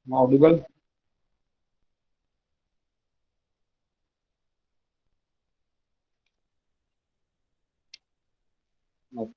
Am I audible? No.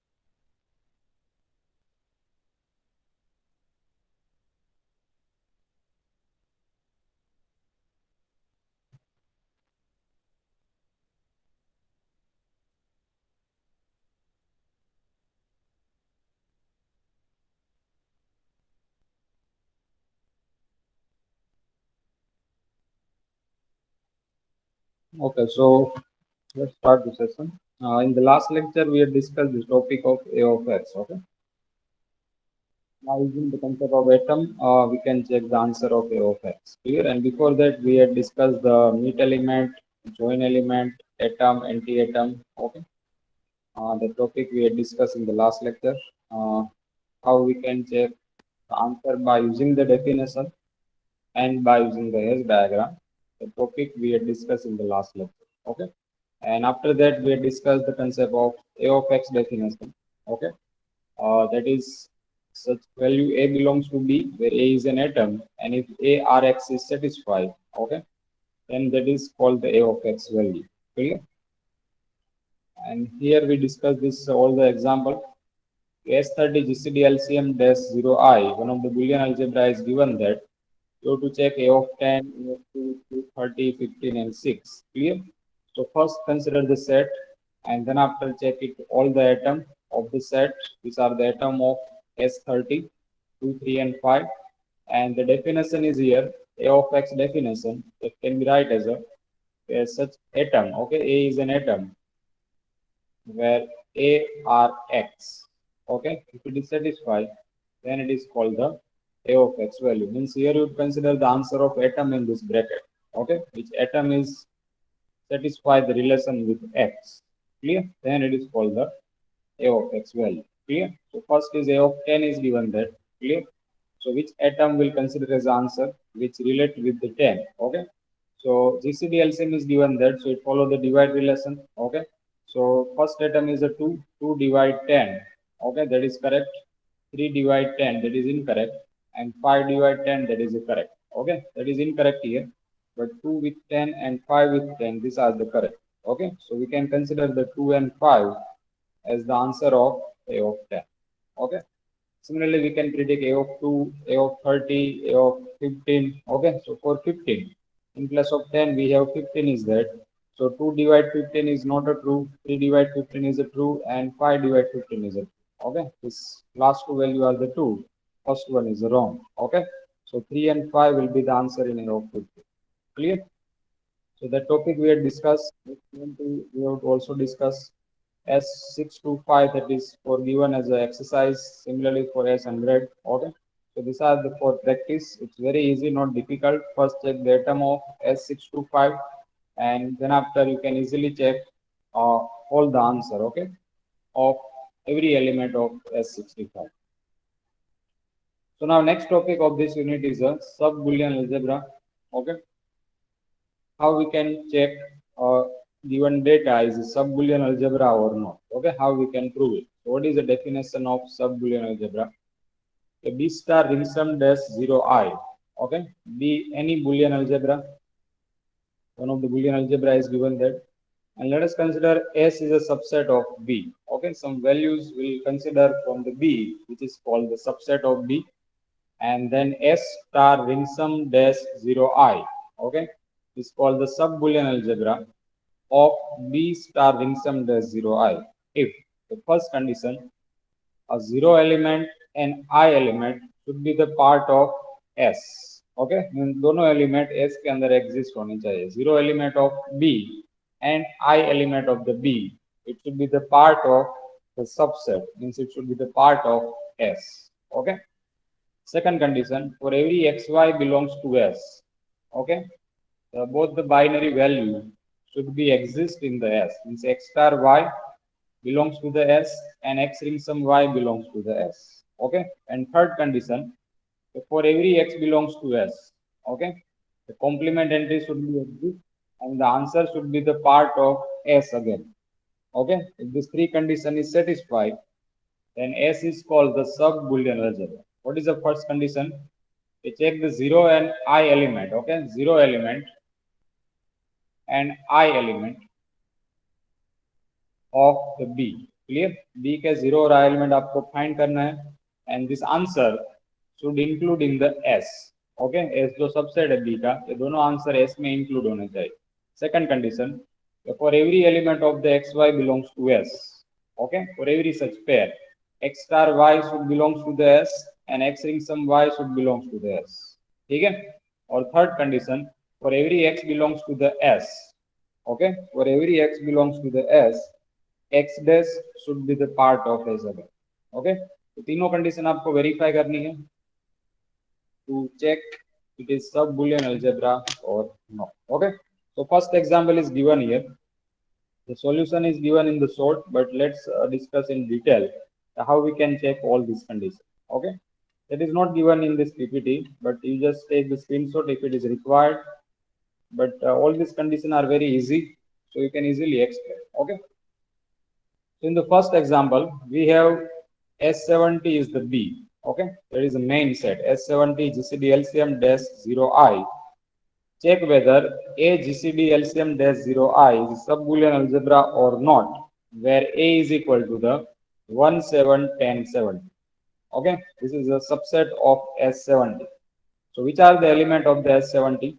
Okay, so let's start the session. In the last lecture, we had discussed the topic of A of X. Okay, now using the concept of atom, we can check the answer of A of X. Clear? And before that, we had discussed the meet element, join element, atom, anti-atom. Okay, the topic we had discussed in the last lecture. Uh, how we can check the answer by using the definition and by using the S diagram. The topic we had discussed in the last lecture. Okay. And after that, we discussed the concept of A of X definition. Okay, that is such value A belongs to B, where A is an atom, and if A Rx is satisfied, okay, then that is called the A of X value. Clear? And here we discuss this all the example. S30 GCD LCM dash 0I, one of the Boolean algebra is given that you have to check A of 10, A of 2, 30, 15, and 6. Clear? So first consider the set, and then after check it all the atom of the set. These are the atom of S30, 2, 3, and 5. And the definition is here, A of X definition. It can be write as such atom. Okay, A is an atom where A are X. Okay, if it is satisfied, then it is called the A of X value. Means here you consider the answer of atom in this bracket. Okay, which atom is satisfy the relation with X. Clear? Then it is called the A of X value. Clear? So first is A of 10 is given that. Clear? So which atom will consider as answer which relate with the 10. Okay. So GCD LCM is given that. So it follow the divide relation. Okay. So first atom is a 2. 2 divide 10. Okay. That is correct. 3 divide 10. That is incorrect. And 5 divide 10. That is correct. Okay. That is incorrect here. But 2 with 10 and 5 with 10. These are the correct. Okay. So we can consider the 2 and 5 as the answer of A of 10. Okay. Similarly, we can predict A of 2, A of 30, A of 15. Okay, so for 15, in place of 10, we have 15 is that. So 2 divide 15 is not a true, 3 divide 15 is a true, and 5 divide 15 is a true. Okay, this last two value are the true. First one is wrong. Okay, so 3 and 5 will be the answer in A of 15. Clear? So the topic we had discussed, we have also discussed S625, that is for given as an exercise, similarly for S100. Okay. So these are the for practice. It's very easy, not difficult. First check the atom of S625, and then after you can easily check all the answer, okay, of every element of S65. So now next topic of this unit is a sub-Boolean algebra. Okay. How we can check given data is a sub-Boolean algebra or not. Okay, how we can prove it. So what is the definition of sub-Boolean algebra? A B star ring sum dash 0I. Okay, B any Boolean algebra. One of the Boolean algebra is given that. And let us consider S is a subset of B. Okay, some values we'll consider from the B, which is called the subset of B. And then S star ring sum dash 0I. Okay, is called the sub-Boolean algebra of B star ring sum dash 0I. If the first condition, a zero element and I element should be the part of S. Okay, दोनों element S के अंदर exist होनी चाहिए. Zero element of B and I element of the B, it should be the part of the subset. Means it should be the part of S. Okay. Second condition, for every xy belongs to S. Okay. Both the binary value should be exist in the S. Means x star y belongs to the S and x ring sum y belongs to the S. Okay. And third condition, for every x belongs to S. Okay. The complement entry should be exist and the answer should be the part of S again. Okay. If this three condition is satisfied, then S is called the sub-Boolean algebra. What is the first condition? we check the 0 and I element. Okay, 0 element and I element of the B. Clear? B के 0 और I element आपको find करना है, and this answer should include in the S. Okay, S जो subset है B का, ये दोनों आंसर S में include होने चाहिए. Second condition, for every element of the XY belongs to S. Okay, for every such pair, X star Y should belongs to the S and X ring sum Y should belongs to the S. ठीक है? और third condition, for every X belongs to the S. Okay, for every X belongs to the S, X dash should be the part of S again. Okay, तो तीनों condition आपको verify करनी है to check it is sub Boolean algebra or not. Okay, so first example is given here. The solution is given in the short, but let's discuss in detail how we can check all these conditions. Okay, that is not given in this PPT, but you just take the screenshot if it is required. But all these conditions are very easy, so you can easily explain. Okay. So in the first example, we have S70 is the B. Okay, there is a main set S70 GCD LCM dash 0I. Check whether A GCD LCM dash 0I is a sub-Boolean algebra or not, where A is equal to the 1, 7, 10, 70. Okay, this is a subset of S70. So which are the element of the S70?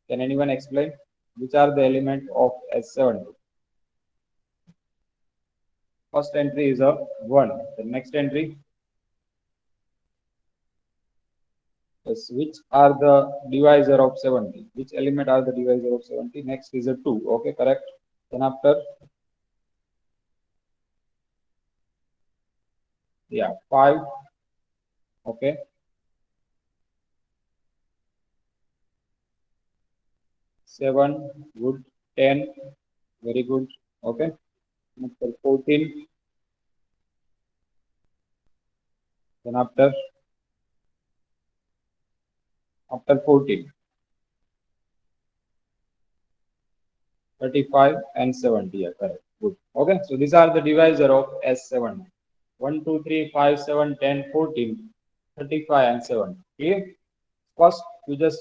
Can anyone explain? Which are the element of S70? First entry is a 1. The next entry, yes, which are the divisor of 70? Which element are the divisor of 70? Next is a 2. Okay, correct. Then after, yeah, 5. Okay. 7, good. 10, very good. Okay. After 14. Then after 14. 35 and 70. Yeah, correct. Good. Okay. So these are the divisor of S7. 1, 2, 3, 5, 7, 10, 14, 35 and 7. Clear? First, you just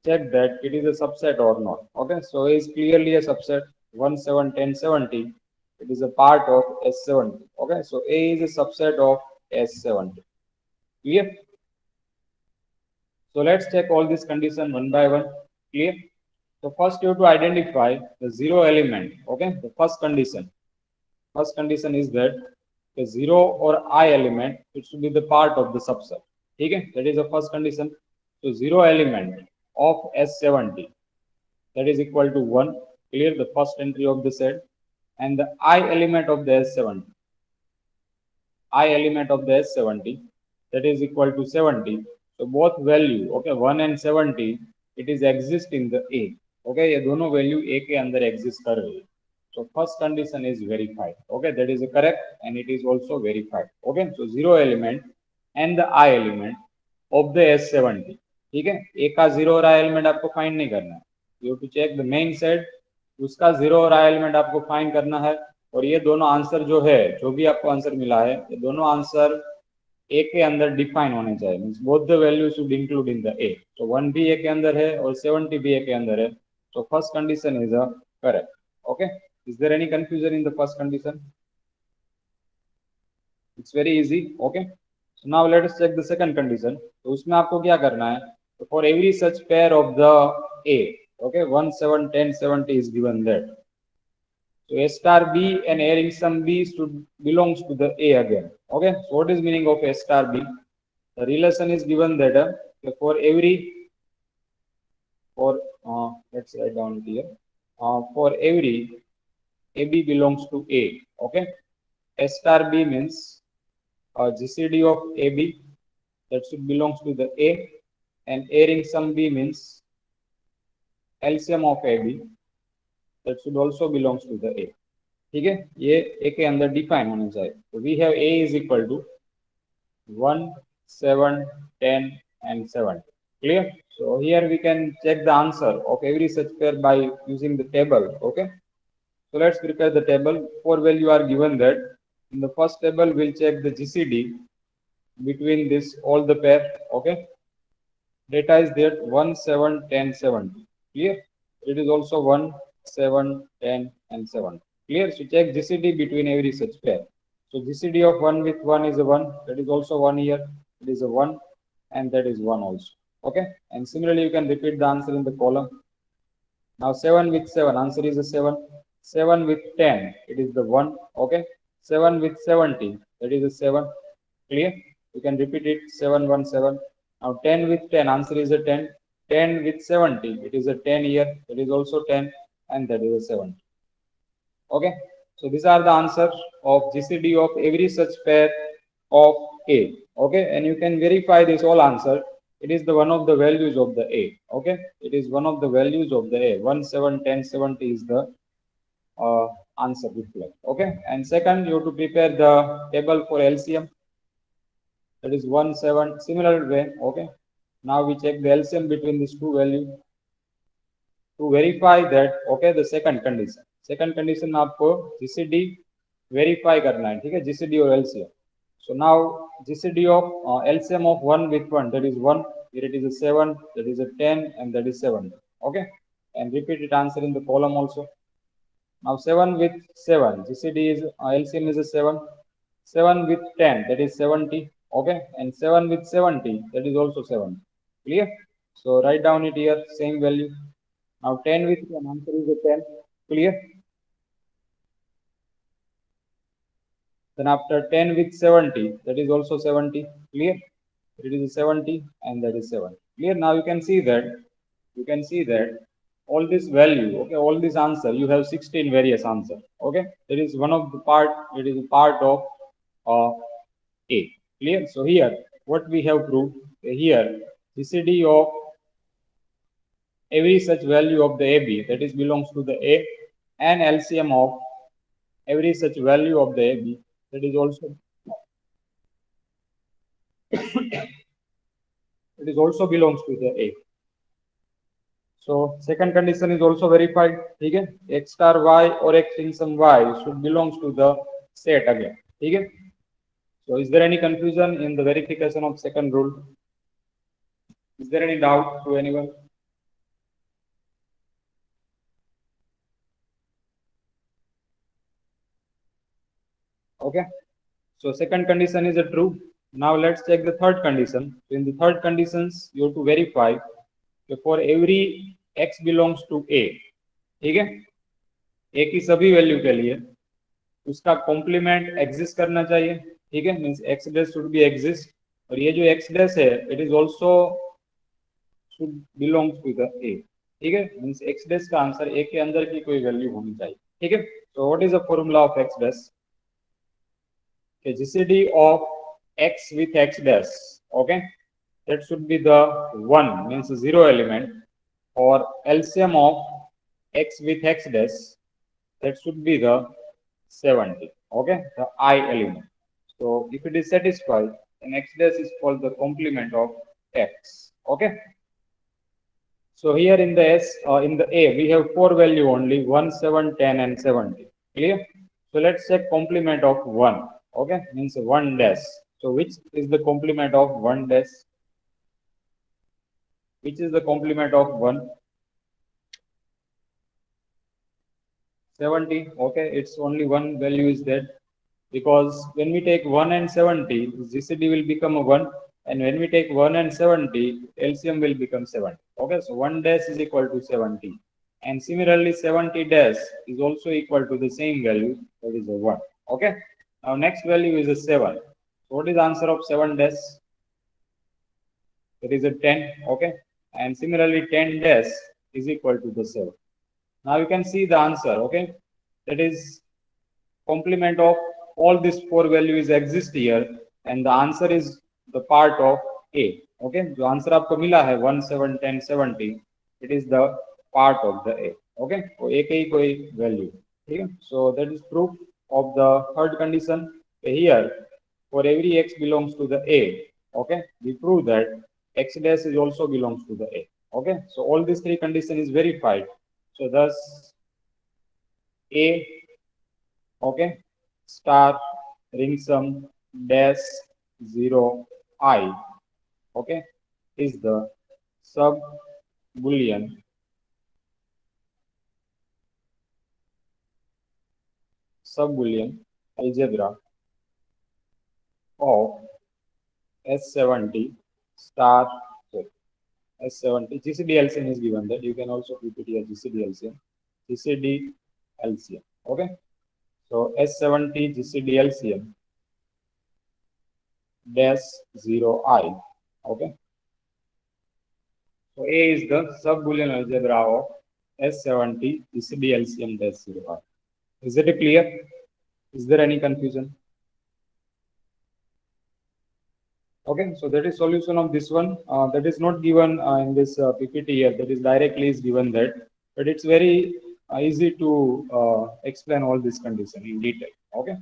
check that it is a subset or not. Okay. So it is clearly a subset. 1, 7, 10, 70. It is a part of S70. Okay. So A is a subset of S70. Clear? So let's check all these conditions one by one. Clear? So first you have to identify the 0 element. Okay. The first condition. First condition is that the 0 or I element, it should be the part of the subset. Okay. That is the first condition. So 0 element of S70, that is equal to 1. Clear? The first entry of the set. And the I element of the S70. I element of the S70, that is equal to 70. So both value, okay, 1 and 70, it is exist in the A. Okay, ये दोनों value A के अंदर exist कर रही है. So first condition is verified. Okay, that is correct and it is also verified. Okay, so 0 element and the I element of the S70. ठीक है, A का 0 और I element आपको find नहीं करना है. You have to check the main set, उसका 0 और I element आपको find करना है. और ये दोनों आंसर जो है, जो भी आपको आंसर मिला है, ये दोनों आंसर ए के अंदर डिफाइन होने चाहिए. Means both the value should include in the ए. तो 1 भी ए के अंदर है और 70 भी ए के अंदर है. So first condition is correct. Okay. Is there any confusion in the first condition? It's very easy. Okay. So now let us check the second condition. तो उसमें आपको क्या करना है? So for every such pair of the A, okay, 1, 7, 10, 70 is given that. So A star B and A ring sum B should belongs to the A again. Okay. So what is meaning of A star B? The relation is given that for every, let's write down here, for every AB belongs to A. Okay. A star B means GCD of AB, that should belongs to the A, and A ring sum B means LCM of AB, that should also belongs to the A. ठीक है, ये A के अंदर define होना चाहिए. तो we have A is equal to 1, 7, 10 and 7. Clear? So here we can check the answer of every such pair by using the table. Okay. So let's prepare the table. 4 value are given that. In the first table, we'll check the GCD between this all the pair. Okay. data is there 1, 7, 10, 70. Clear? It is also 1, 7, 10, and 7. Clear? So check GCD between every such pair. So GCD of 1 with 1 is a 1. That is also 1 here. It is a 1, and that is 1 also. Okay? And similarly, you can repeat the answer in the column. Now 7 with 7, answer is a 7. 7 with 10, it is the 1. Okay? 7 with 70, that is a 7. Clear? You can repeat it 7, 1, 7. Now 10 with 10, answer is a 10. 10 with 70, it is a 10 here. It is also 10, and that is a 7. Okay? So these are the answers of GCD of every such pair of A. Okay? And you can verify this all answer. It is the one of the values of the A. Okay? It is one of the values of the A. 1, 7, 10, 70 is the answer reflect. Okay? And second, you have to prepare the table for LCM. That is 1, 7. Similar way. Okay? Now we check the LCM between these two values to verify that. Okay? The second condition आपको GCD verify करना है. ठीक है? GCD और LCM. So now GCD of LCM of 1 with 1, that is 1. Here it is a 7, that is a 10, and that is 7. Okay? And repeat it answer in the column also. Now 7 with 7, GCD is LCM is a 7. 7 with 10, that is 70. Okay? And 7 with 70, that is also 7. Clear? So write down it here, same value. Now 10 with 10, answer is a 10. Clear? Then after 10 with 70, that is also 70. Clear? It is 70, and that is 7. Clear? Now you can see that all this value, okay, all this answer, you have 16 various answer. Okay? There is one of the part, it is a part of A. Clear? So here, what we have proved here, GCD of every such value of the AB, that is belongs to the A, and LCM of every such value of the AB, that is also it is also belongs to the A. So second condition is also verified. Okay? X star Y or X in some Y should belongs to the set again. Okay? So is there any confusion in the verification of second rule? Is there any doubt to anyone? Okay. So second condition is a true. Now let's check the third condition. So in the third conditions, you have to verify for every x belongs to A. ठीक है? A की सभी value के लिए उसका complement exist करना चाहिए. ठीक है? Means x dash should be exist, और ये जो x डैश है it is also should belongs to the A. ठीक है? मींस x डैश का आंसर A के अंदर की कोई वैल्यू होनी चाहिए. ठीक है? So what is the formula of x dash? GCD of x with x dash, okay, that should be the 1, means 0 element, or LCM of x with x dash, that should be the 70, okay, the I element. So if it is satisfied, then x dash is called the complement of x. Okay. So here in the in the A, we have 4 value only, 1, 7, 10, and 70. Clear? So let's check complement of 1. Okay, means 1 dash. So which is the complement of 1 dash? Which is the complement of 1? 70. Okay, it's only one value is there, because when we take 1 and 70, GCD will become a 1, and when we take 1 and 70, LCM will become 70. Okay, so 1 dash is equal to 70, and similarly 70 dash is also equal to the same value, that is a 1. Okay, now next value is a 7. So what is the answer of 7 dash? That is a 10. Okay, and similarly 10 dash is equal to the 7. Now you can see the answer. Okay, that is complement of all these 4 values exist here, and the answer is the part of A. Okay, जो answer आपको मिला है 1, 7, 10, 70, it is the part of the A. Okay, तो A के ही कोई value. ठीक है? So that is proof of the third condition. Here, for every x belongs to the A, okay, we prove that x dash is also belongs to the A. Okay, so all these 3 condition is verified. So thus A, okay, star ring sum dash 0 I, okay, is the sub Boolean algebra of S70 star S70 GCD LCM is given that you can also keep it here GCD LCM. Okay, so S70 GCD LCM dash 0I. Okay, so A is the sub Boolean algebra of S70 GCD LCM dash 0I. Is it clear? Is there any confusion? Okay, so that is solution of this one. That is not given in this PPT here. That is directly is given that, but it's very easy to explain all this condition in detail. Okay.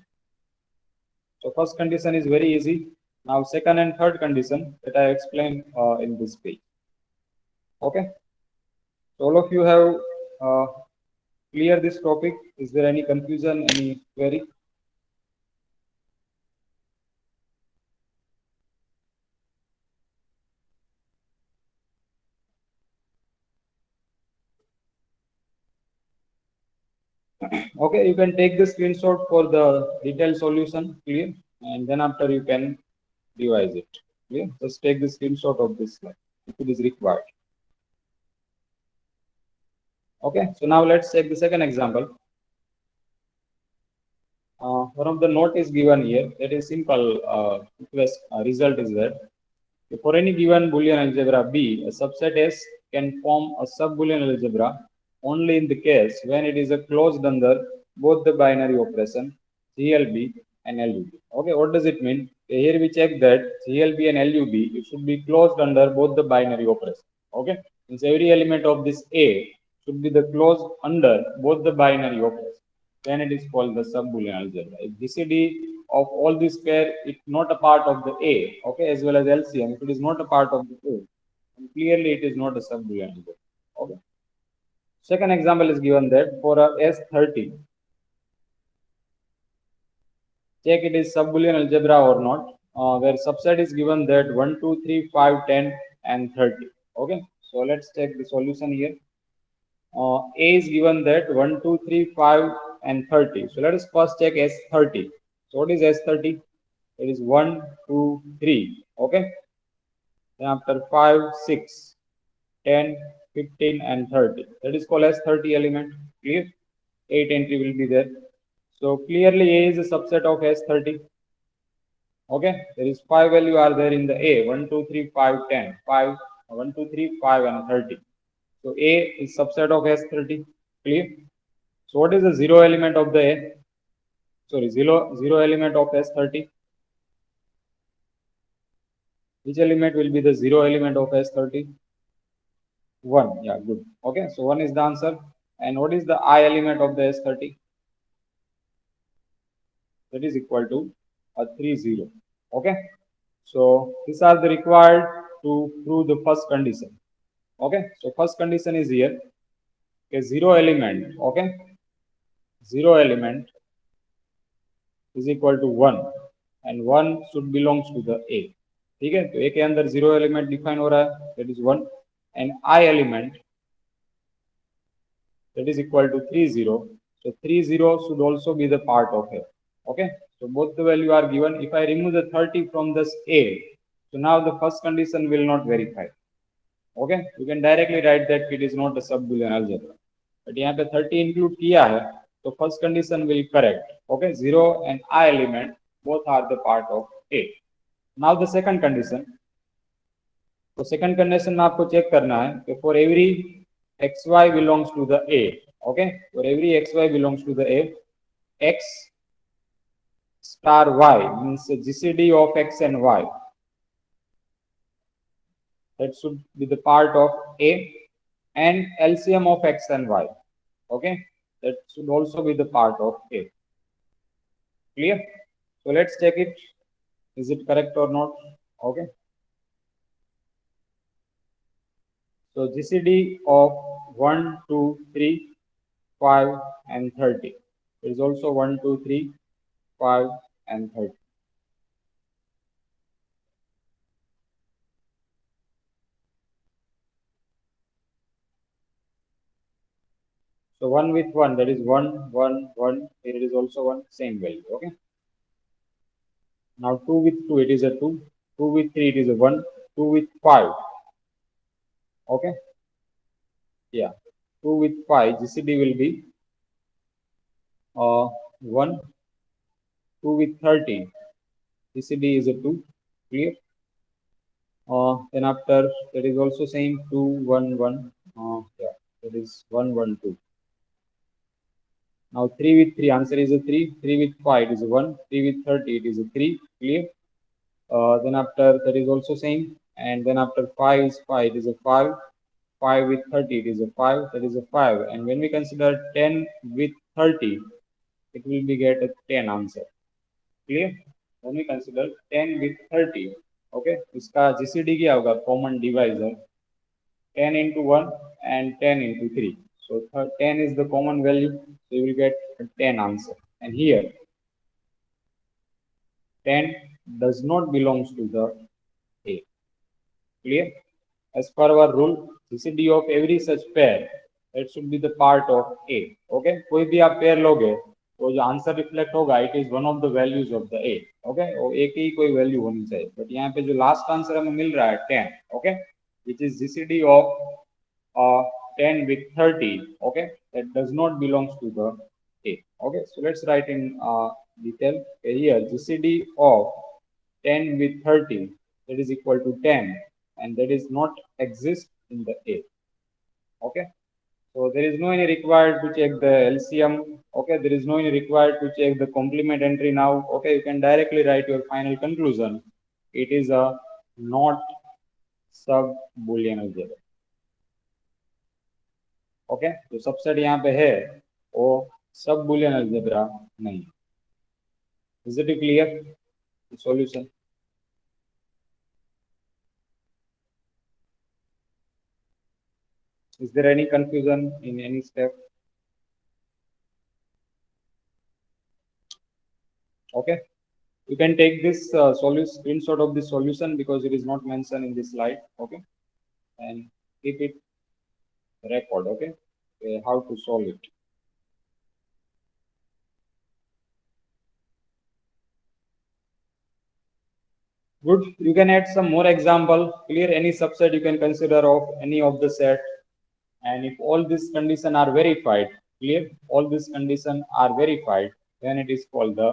So first condition is very easy. Now second and third condition that I explained in this page. Okay. So all of you have clear this topic. Is there any confusion, any query? Okay, you can take the screenshot for the detailed solution, clear, and then after you can revise it. Clear? Just take the screenshot of this slide if it is required. Okay, so now let's take the second example. One of the note is given here. That is simple result is that for any given Boolean algebra B, a subset S can form a sub-Boolean algebra only in the case when it is a closed under both the binary operation GLB and LUB. Okay, what does it mean? Here we check that GLB and LUB it should be closed under both the binary operation. Okay, means every element of this A should be the closed under both the binary operation. Then it is called the sub-Boolean algebra. If GCD of all these pair is not a part of the A, okay, as well as LCM, if it is not a part of the A, then clearly it is not a sub-Boolean algebra. Okay. Second example is given that for a S30, check it is sub-Boolean algebra or not, where subset is given that 1, 2, 3, 5, 10, and 30. Okay, so let's check the solution here. A is given that 1, 2, 3, 5, and 30. So let us first check S30. So what is S30? It is 1, 2, 3. Okay. Then after 5, 6, 10, 15, and 30. That is called as 30 element. Clear? 8 entry will be there. So clearly A is a subset of S30. Okay. There is 5 value are there in the A. 1, 2, 3, 5, 10. 5, 1, 2, 3, 5, and 30. So A is subset of S30. Clear? So what is the zero element of the A? Sorry, zero element of S30. Which element will be the zero element of S30? 1. Yeah, good. Okay, so 1 is the answer. And what is the I element of the S30? That is equal to a 3, 0. Okay, so these are the required to prove the first condition. Okay, so first condition is here. Okay, zero element. Okay, zero element is equal to 1 and 1 should belongs to the A. ठीक है, तो A के अंदर zero element define हो रहा है, that is 1, and I element that is equal to 3, 0. So 3, 0 should also be the part of A. Okay, so both the value are given. If I remove the 30 from this A, so now the first condition will not verify. Okay, you can directly write that it is not a sub-Boolean algebra. But यहाँ पे 30 include किया है, so first condition will correct. Okay, 0 and I element both are the part of A. Now the second condition. तो second condition में आपको check करना है कि for every xy belongs to the A. Okay, for every xy belongs to the A, x star y means GCD of x and y. That should be the part of A, and LCM of x and y. Okay, that should also be the part of A. Clear? So let's check it. Is it correct or not? Okay. So GCD of 1, 2, 3, 5, and 30. There is also 1, 2, 3, 5, and 30. So 1 with 1, that is 1, 1, 1. Here it is also 1, same value. Okay. Now 2 with 2, it is a 2. 2 with 3, it is a 1. 2 with 5. Okay. Yeah. 2 with 5, GCD will be 1. 2 with 13, GCD is a 2. Clear? Then after that is also same 2, 1, 1. Yeah, that is 1, 1, 2. Now 3 with 3, answer is a 3. 3 with 5, it is a 1. 3 with 30, it is a 3. Clear? Then after that is also same. And then after 5 is 5, it is a 5. 5 with 30, it is a 5. That is a 5. And when we consider 10 with 30, it will be get a 10 answer. Clear? When we consider 10 with 30, okay, इसका GCD क्या होगा? Common divisor 10 into 1 and 10 into 3. So 10 is the common value, so you will get a 10 answer. And here 10 does not belongs to the A. Clear? As per our rule, GCD of every such pair, that should be the part of A. Okay? कोई भी आप pair लोगे तो जो answer reflect होगा it is one of the values of the A. Okay, और ए की ही कोई वैल्यू होनी चाहिए. बट यहाँ पे जो लास्ट आंसर हमें मिल रहा है 10. Okay, which is GCD of 10 with 30. Okay, that does not belongs to the a. Okay, so let's write in detail here. GCD of 10 with 30, that is equal to 10, and that is not exist in the a. Okay, so there is no any required to check the LCM. Okay, there is no any required to check the complement entry now. Okay, you can directly write your final conclusion. It is a not sub boolean algebra. Okay, जो subset यहाँ पे है वो सब Boolean algebra नहीं. Is it clear solution? Is there any confusion in any step? Okay, you can take this solution screenshot of this solution because it is not mentioned in this slide. Okay, and keep it record. Okay, how to solve it. Good. You can add some more example. Clear? Any subset you can consider of any of the set, and if all these conditions are verified, clear? All these conditions are verified, then it is called the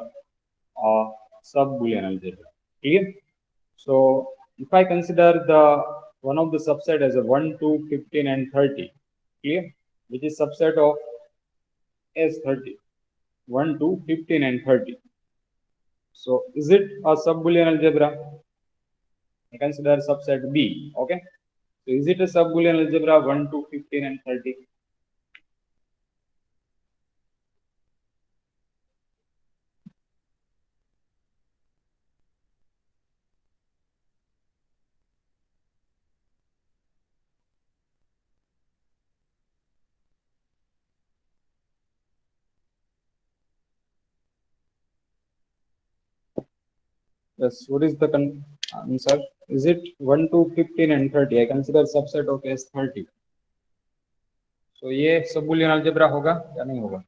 sub-Boolean algebra. Clear? So if I consider the one of the subset as a 1, 2, 15, and 30, clear? Which is subset of S30, 1, 2, 15, and 30. So is it a sub-Boolean algebra? I consider subset B. Okay. So is it a sub-Boolean algebra 1, 2, 15, and 30? Yes. What is the answer? Is it 1, 2, 15, and 30? I consider subset of S30. So ये सब-Boolean algebra होगा या नहीं होगा?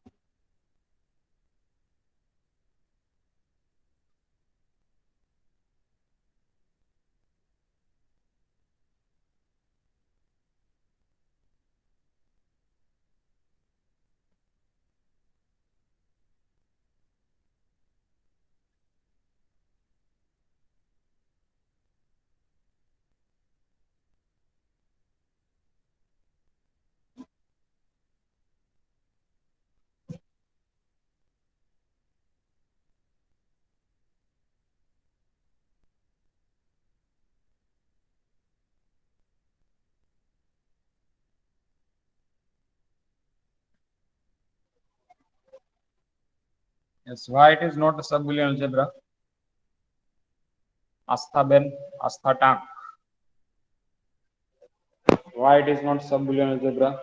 Yes. Why it is not a sub-Boolean algebra? Astha Ben, Astha Tank. Why it is not sub-Boolean algebra?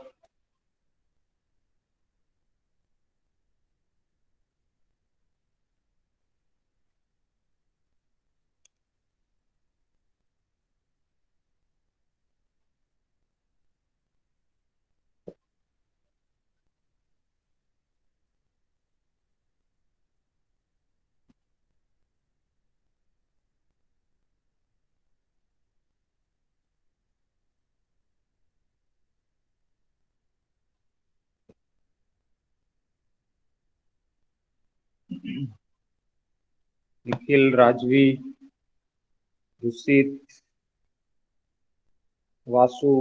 Nikhil, Rajvi, रुसित, Vasu,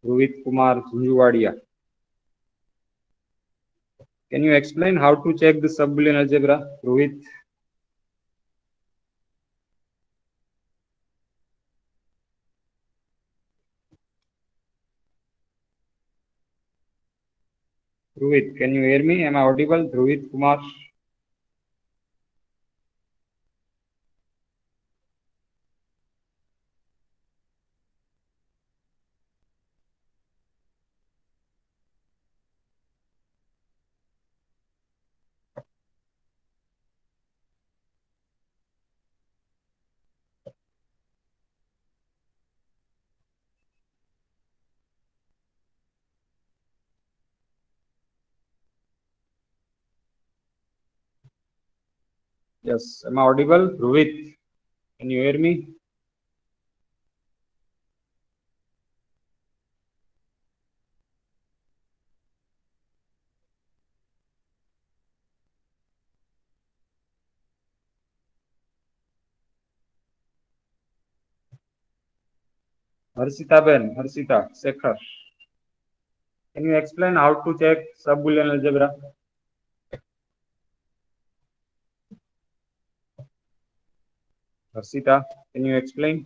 Rohit Kumar, Junjuwadia. Can you explain how to check the sub-Boolean algebra, Rohit? Rohit, can you hear me? Am I audible? Rohit Kumar. Yes, am I audible? Rohit, can you hear me? Harshita Ben, Harshita, Sekhar. Can you explain how to check sub-Boolean algebra? Harshita, can you explain?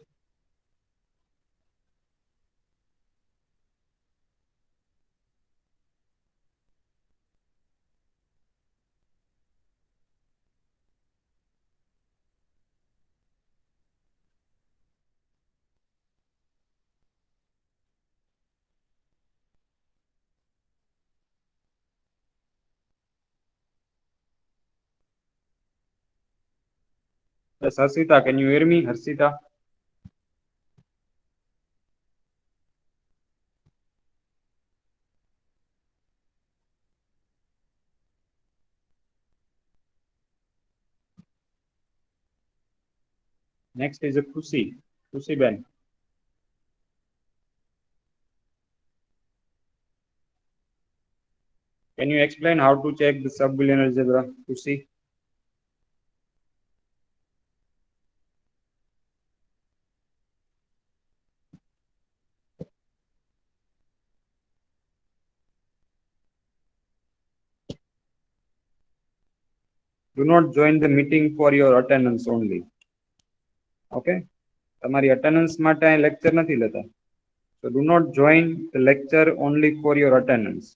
Yes, Harshita, can you hear me? Harshita. Next is a Khushi. Khushi Ben. Can you explain how to check the sub-Boolean algebra? Khushi. Do not join the meeting for your attendance only. Okay? તમારી attendance માટે અહીં lecture નથી લેતા. So do not join the lecture only for your attendance.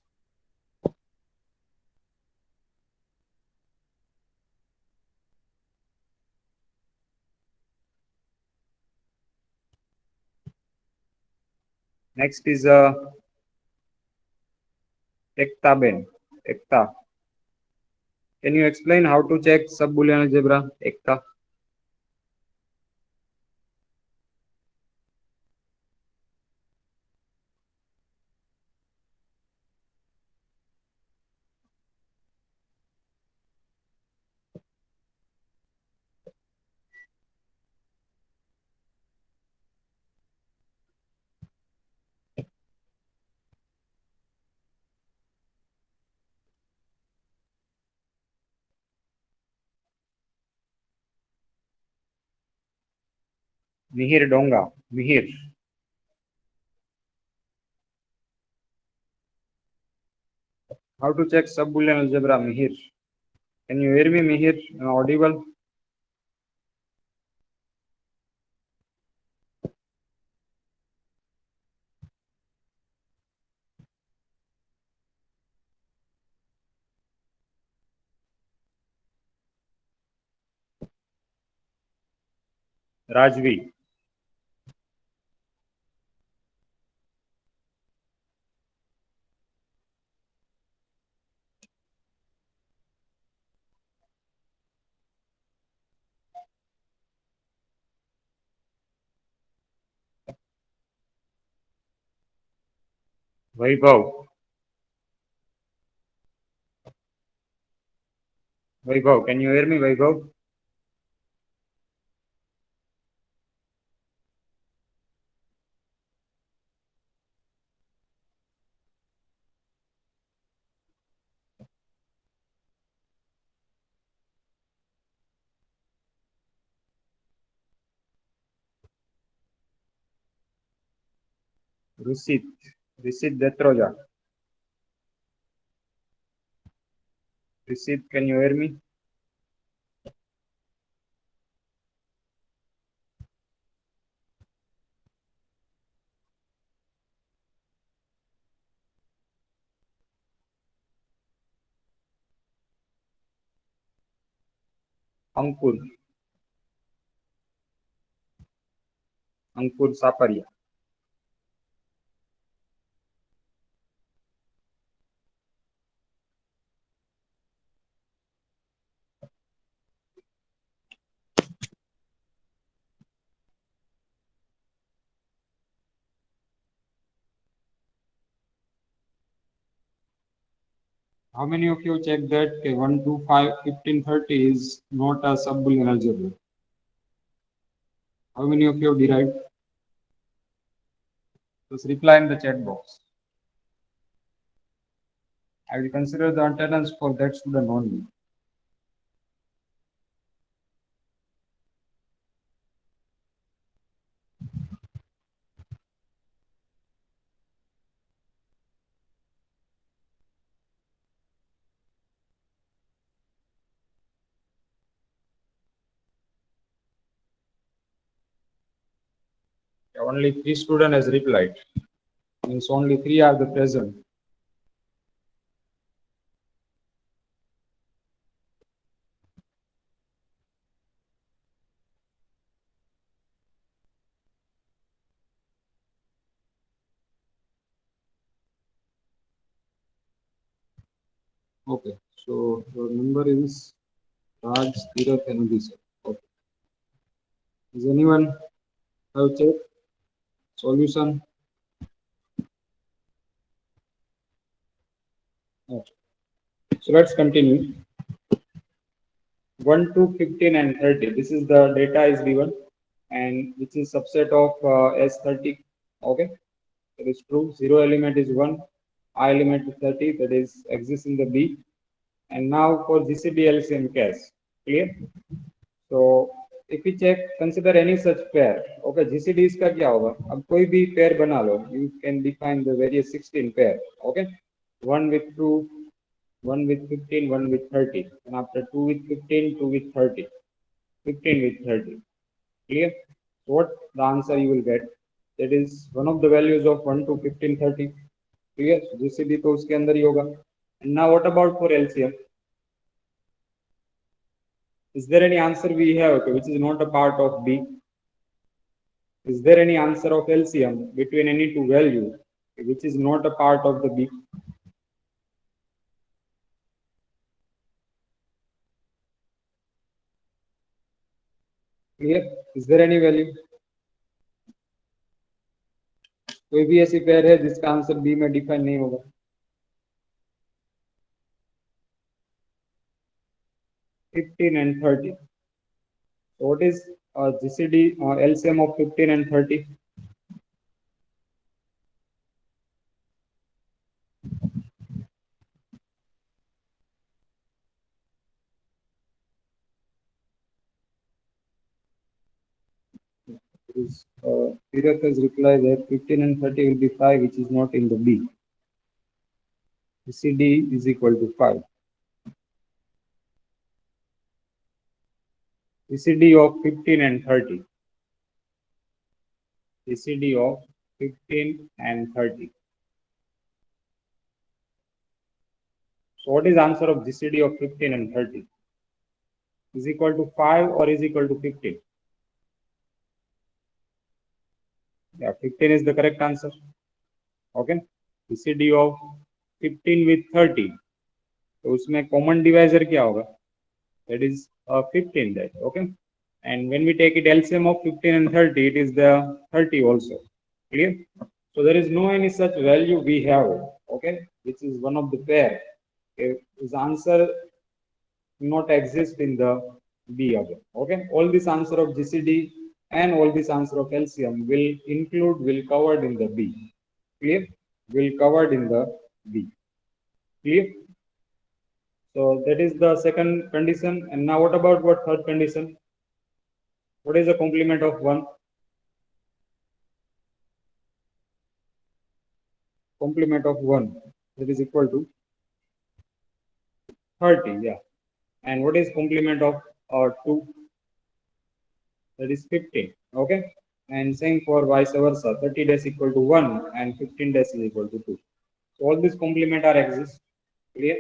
Next is Ekta Ben. Ekta. Can you explain how to check sub-Boolean algebra? Ekta. Mihir Donga. Mihir. How to check sub-Boolean algebra? Mihir. Can you hear me, Mihir? Am I audible? Rajvi. Vaibhav. Vaibhav. Can you hear me, Vaibhav? Rusit. Rusit Detroja. Rusit, can you hear me? Ankur. Ankur Saparia. How many of you check that 1, 2, 5, 15, 30 is not a sub-Boolean algebra? How many of you have derived? Just reply in the chat box. I will consider the attendance for that student only. Only 3 students has replied. Means only 3 are the present. Okay, so your number is Raj, Tirath and Odisha. Okay. Does anyone have check solution? Okay. So let's continue. 1 to 15 and 30. This is the data is given and which is subset of S30. Okay, that is true. Zero element is 1, I element is 30, that is exists in the B. And now for GCD LCM case, clear? So if we check, consider any such pair. Okay, GCD इसका क्या होगा? अब कोई भी pair बना लो. You can define the various 16 pair. Okay, 1 with 2, 1 with 15, 1 with 30, and after 2 with 15, 2 with 30, 15 with 30. Clear? So what the answer you will get? That is one of the values of 1 to 15, 30. Clear? So GCD तो उसके अंदर ही होगा. And now what about for LCM? Is there any answer we have which is not a part of B? Is there any answer of LCM between any two value which is not a part of the B? Clear? Is there any value? कोई भी ऐसी pair है जिसका answer B में define नहीं होगा? $15 and $30. So what is GCD LCM of 15 and 30? Tirath has replied that 15 and 30 will be 5, which is not in the B. GCD is equal to 5. GCD of 15 and 30. GCD of 15 and 30. So what is answer of GCD of 15 and 30? Is equal to 5 or is equal to 15? Yeah, 15 is the correct answer. Okay. GCD of 15 with 30. तो उसमें common divisor क्या होगा? That is 15 that. Okay. And when we take it LCM of 15 and 30, it is the 30 also. Clear? So there is no any such value we have. Okay. Which is one of the pair. His answer not exist in the B again. Okay, all this answer of GCD and all this answer of LCM will covered in the B. Clear? Will covered in the B. Clear? So that is the second condition. And now what about what third condition? What is the complement of 1? complement of 1, that is equal to 30, yeah. And what is complement of 2? That is 15, okay. And same for vice versa, 30 days equal to 1 and 15 days is equal to 2. So all these complement are exist. Clear?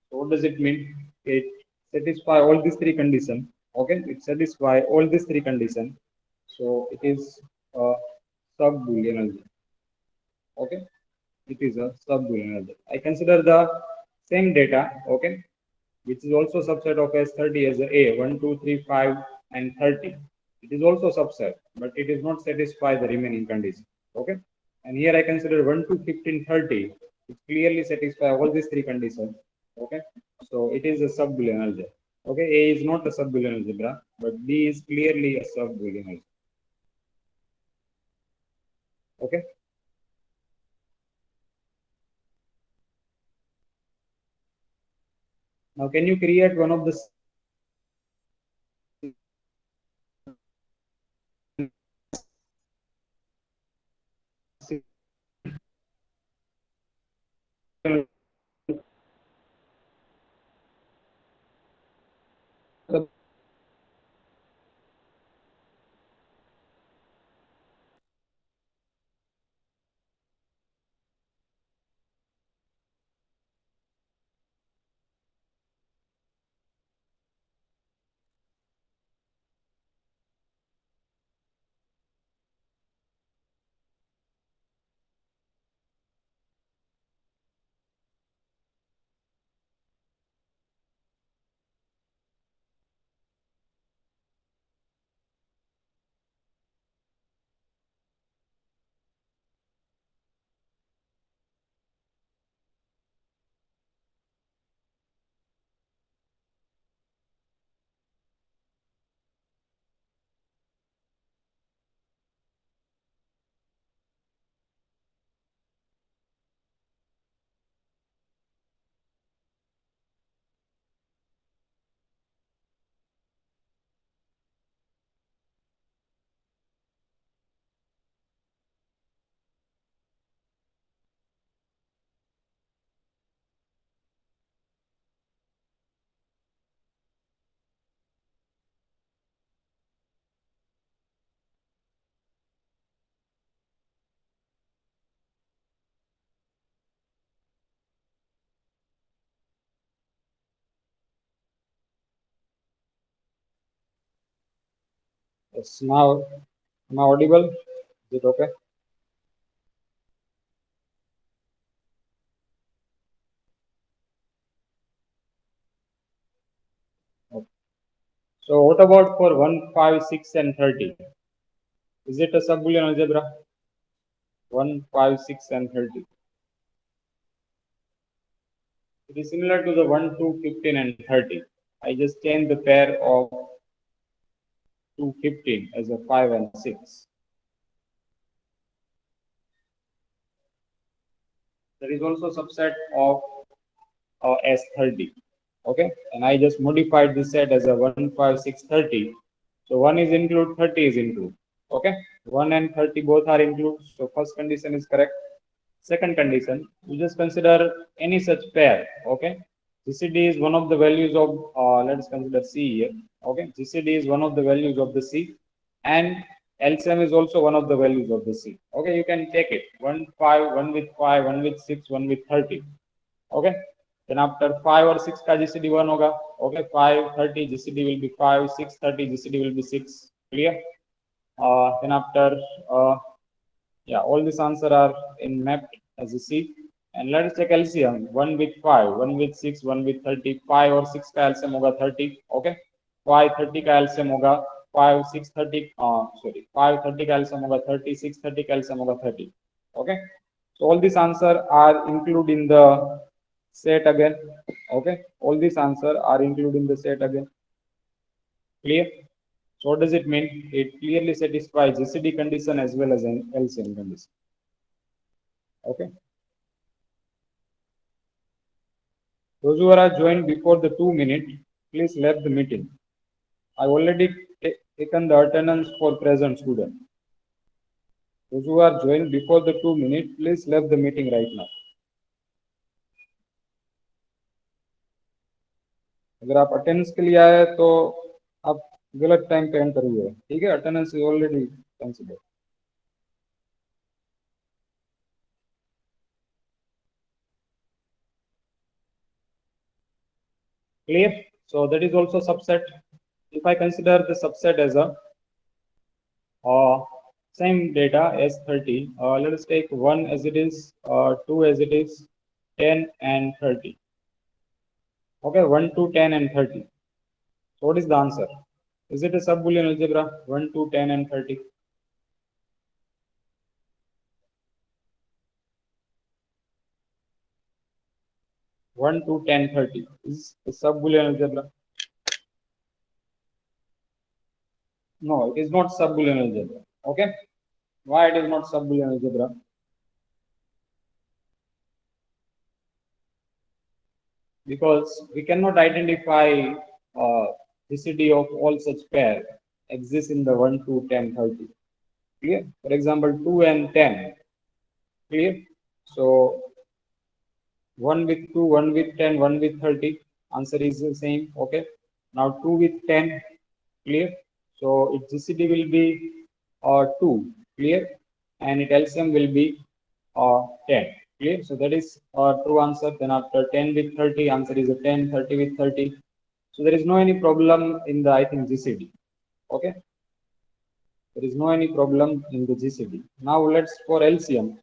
So what does it mean? It satisfy all these three conditions. Okay, it satisfy all these three conditions. So it is a sub-Boolean algebra. Okay, it is a sub-Boolean algebra. I consider the same data. Okay, which is also subset of S30 as a 1, 2, 3, 5, and 30. It is also subset, but it is not satisfy the remaining condition. Okay, and here I consider 1 to 15, 30. It clearly satisfy all these three conditions. Okay, so it is a sub-Boolean algebra. Okay, A is not a sub-Boolean algebra, but B is clearly a sub-Boolean algebra. Okay. Now, can you create one of the Yes, now am I audible? Is it okay? Okay. So what about for 1, 5, 6, and 30? Is it a sub-Boolean algebra? 1, 5, 6, and 30. It is similar to the 1, 2, 15, and 30. I just change the pair of 2, 15 as a 5 and 6. There is also subset of S30. Okay, and I just modified this set as a 1, 5, 6, 30. So 1 is include, 30 is include. Okay, 1 and 30 both are include. So first condition is correct. Second condition, you just consider any such pair. Okay, GCD is one of the values of, let's consider C here. Okay, GCD is one of the values of the C, and LCM is also one of the values of the C. Okay, you can take it 1, 5, 1 with 5, 1 with 6, 1 with 30. Okay, then after 5 or 6 का GCD 1 होगा. Okay, 5, 30 GCD will be 5, 6, 30 GCD will be 6. Clear? Then after yeah, all these answers are in mapped as you see. And let us check LCM. 1 with 5, 1 with 6, 1 with 30. 5 or 6 का LCM होगा 30. Okay, 5, 30 का LCM होगा 5, 6, 30. Sorry, 5, 30 का LCM होगा 30. 6, 30 का LCM होगा 30. Okay, so all these answers are included in the set again. Okay, all these answers are included in the set again. Clear? So what does it mean? It clearly satisfies GCD condition as well as an LCM condition. Okay. Those who are joined before the 2 minutes, please left the meeting. I already taken the attendance for present student. Those who are joined before the 2 minutes, please leave the meeting right now. अगर आप attendance के लिए आए तो आप गलत time पे enter हुए, ठीक है? Attendance is already considered. Clear? So that is also subset. If I consider the subset as a same data as 30, let us take 1 as it is, 2 as it is, 10 and 30. Okay, 1, 2, 10 and 30. So what is the answer? Is it a sub-Boolean algebra? 1, 2, 10 and 30. 1, 2, 10, 30 is a sub-Boolean algebra. No, it is not sub-Boolean algebra. Okay. Why it is not sub-Boolean algebra? Because we cannot identify GCD of all such pair exists in the 1, 2, 10, 30. Clear? For example, 2 and 10. Clear? So 1 with 2, 1 with 10, 1 with 30. Answer is the same. Okay. Now 2 with 10. Clear? So its GCD will be 2. Clear? And its LCM will be 10. Clear? So that is true answer. Then after 10 with 30, answer is a 10, 30 with 30. So there is no any problem in the, I think, GCD. Okay. There is no any problem in the GCD. Now let's for LCM.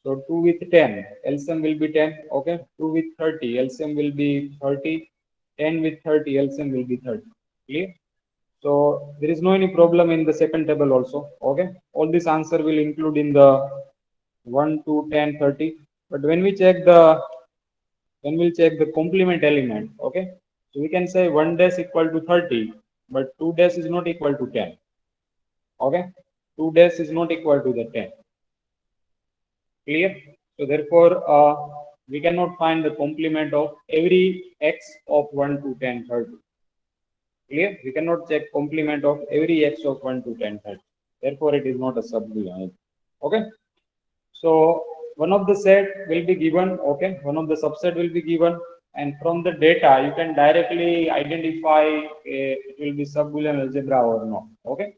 So 2 with 10, LCM will be 10. Okay. 2 with 30, LCM will be 30. 10 with 30, LCM will be 30. Clear? So there is no any problem in the second table also. Okay. All this answer will include in the 1, 2, 10, 30. But when we check the complement element, okay, so we can say 1 dash equal to 30, but 2 dash is not equal to 10. Okay, 2 dash is not equal to the 10. Clear? So therefore, we cannot find the complement of every x of 1 to 10, 30. Clear? We cannot check complement of every x of 1 to 10, 30. Therefore, it is not a sub-Boolean. Okay. So one of the set will be given, okay, one of the subset will be given, and from the data you can directly identify it will be sub-Boolean algebra or not. Okay,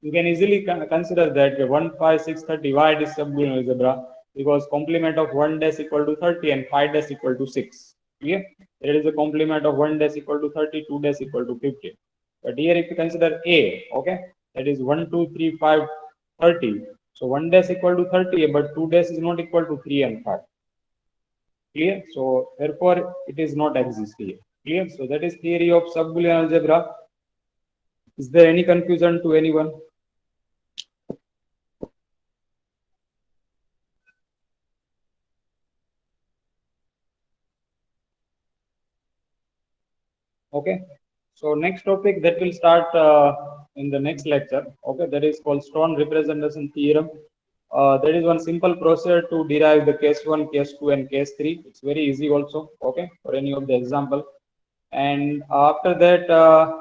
you can easily consider that 1, 5, 6, 30. Why it is sub-Boolean algebra? Because complement of 1 dash equal to 30 and 5 dash equal to 6. Clear? There is a complement of 1 dash equal to 30, 2 dash equal to 50. But here if you consider A, okay, that is 1, 2, 3, 5, 30. So 1 dash equal to 30, but 2 dash is not equal to 3 and 5. Clear? So therefore it is not exist here. Clear? So that is theory of sub-Boolean algebra. Is there any confusion to anyone? Okay. So next topic that will start in the next lecture. Okay, that is called Stone representation theorem. That is one simple procedure to derive the case 1, case 2, and case 3. It's very easy also. Okay, for any of the example. And after that,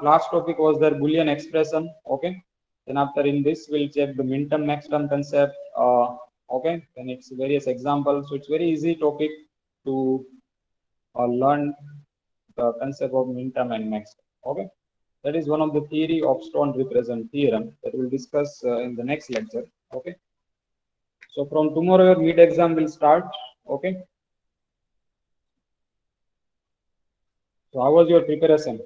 last topic was the Boolean expression. Okay. Then after in this, we'll check the min-term, max-term concept. Okay. Then it's various examples. So it's very easy topic to learn the concept of min-term and max-term. Okay. That is one of the theory of Stone represent theorem that we'll discuss in the next lecture. Okay. So from tomorrow, your mid exam will start. Okay. So how was your preparation?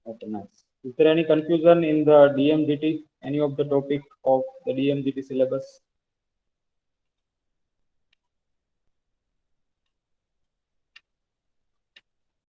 Okay, nice. Is there any confusion in the DMGT, any of the topic of the DMGT syllabus?